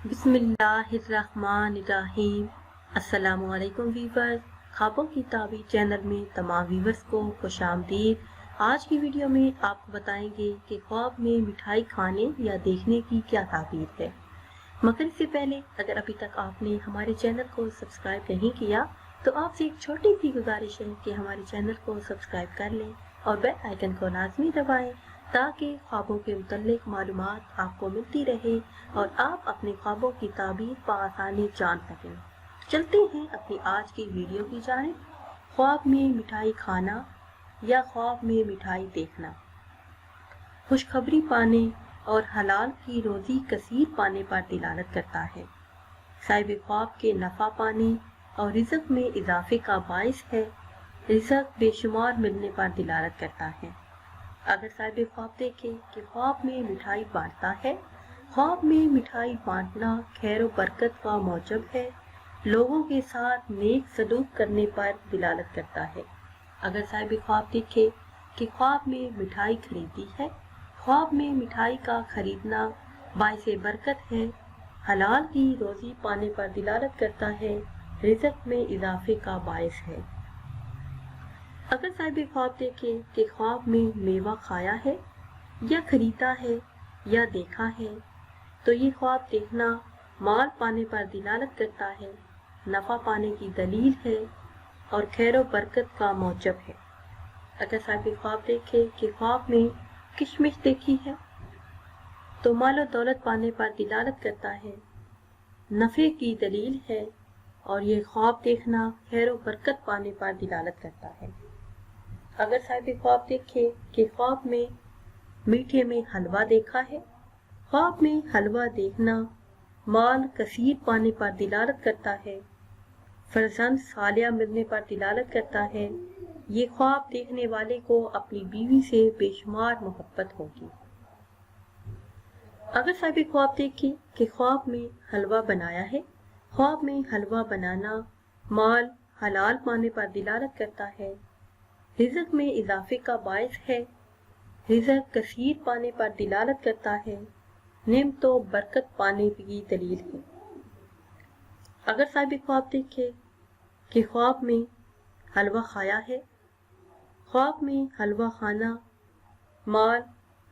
बिस्मिल्लाहिर्रहमानिर्रहीम। अस्सलाम वालेकुम वीवर्स, ख्वाबों की ताबीर चैनल में तमाम वीवर्स को खुशामदीद। आज की वीडियो में आपको बताएंगे कि ख्वाब में मिठाई खाने या देखने की क्या ताबीर है। मगर इससे पहले अगर अभी तक आपने हमारे चैनल को सब्सक्राइब नहीं किया तो आपसे एक छोटी सी गुजारिश है कि हमारे चैनल को सब्सक्राइब कर लें और बेल आइकन को लाजमी दबाएं ताकि ख्वाबों के मुतल्लिक मालूमात आपको मिलती रहे और आप अपने ख्वाबों की ताबीर बआसानी जान सकें। चलते हैं अपनी आज की वीडियो की जानिब। ख्वाब में मिठाई खाना या ख्वाब में मिठाई देखना। खुशखबरी पाने और हलाल की रोज़ी कसीर पाने पर दिलालत करता है। साहिब ख्वाब के नफ़ा पाने और रिज़्क़ में इजाफे का बाइस है। रिज़्क़ बेशुमार मिलने पर दिलालत करता है। अगर साहिब ख्वाब देखे कि ख्वाब में मिठाई बांटता है, ख्वाब में मिठाई बांटना खैर व बरकत का मौजब है, लोगों के साथ नेक सलूक करने पर दिलालत करता है। अगर साहिब ख्वाब देखे कि ख्वाब में मिठाई खरीदी है, ख्वाब में मिठाई का खरीदना बाइसे बरकत है, हलाल की रोज़ी पाने पर दिलालत करता है, रिज़्क़ में इजाफे का बाइस है। अगर साहिब ख्वाब देखे कि ख्वाब में मेवा खाया है या खरीदा है या देखा है तो ये ख्वाब देखना माल पाने पर दिलालत करता है, नफ़ा पाने की दलील है और खैर व बरकत का मौजब है। अगर साहिब ख्वाब देखे कि ख्वाब में किशमिश देखी है तो माल और दौलत पाने पर दिलालत करता है, नफ़े की दलील है और ये ख्वाब देखना खैर व बरकत पाने पर दिलालत करता है। अगर साहिब ख्वाब देखे कि ख्वाब में मीठे में हलवा देखा है, ख्वाब में हलवा देखना माल कसीर पाने पर दिलालत करता है, फरजंद सालिया मिलने पर दिलालत करता है, ये ख्वाब देखने वाले को अपनी बीवी से बेशुमार मोहब्बत होगी। अगर साहिब ख्वाब देखे कि ख्वाब में हलवा बनाया है, ख्वाब में हलवा बनाना माल हलाल पाने पर दिलालत करता है, रिज़्क़ में इजाफे का बाइस है, रिज़्क़ कसीर पाने पर दिलालत करता है, नेमत व बरकत पाने की दलील है। अगर साहिब ख्वाब देखे कि ख्वाब में हलवा खाया है, ख्वाब में हलवा खाना माल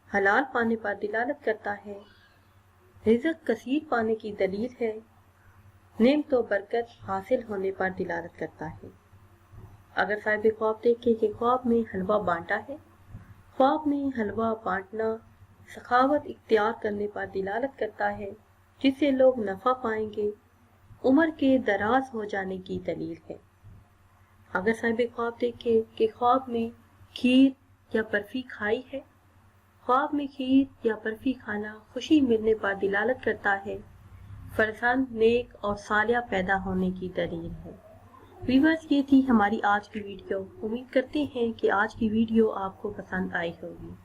हलाल पाने पर दिलालत करता है, रिज़्क़ कसीर पाने की दलील है, नेमत व बरकत हासिल होने पर दिलालत करता है। अगर साहिब ख्वाब देखे कि ख्वाब में हलवा बांटा है, ख्वाब में हलवा बांटना सखावत इख्तियार करने पर दिलालत करता है, जिससे लोग नफ़ा पाएंगे, उम्र के दराज हो जाने की दलील है। अगर साहिब ख्वाब देखे कि ख्वाब में खीर या बर्फी खाई है, ख्वाब में खीर या बर्फी खाना खुशी मिलने पर दिलालत करता है, फरजंद नेक और सालिया पैदा होने की दलील है। व्यूअर्स, ये थी हमारी आज की वीडियो। उम्मीद करते हैं कि आज की वीडियो आपको पसंद आई होगी।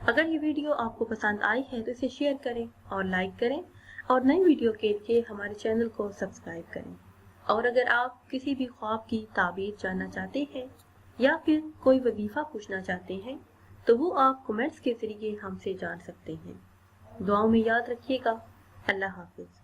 अगर ये वीडियो आपको पसंद आई है तो इसे शेयर करें और लाइक करें और नई वीडियो के लिए हमारे चैनल को सब्सक्राइब करें। और अगर आप किसी भी ख्वाब की ताबीर जानना चाहते हैं या फिर कोई वजीफ़ा पूछना चाहते हैं तो वो आप कमेंट्स के ज़रिए हमसे जान सकते हैं। दुआओं में याद रखिएगा। अल्लाह हाफिज़।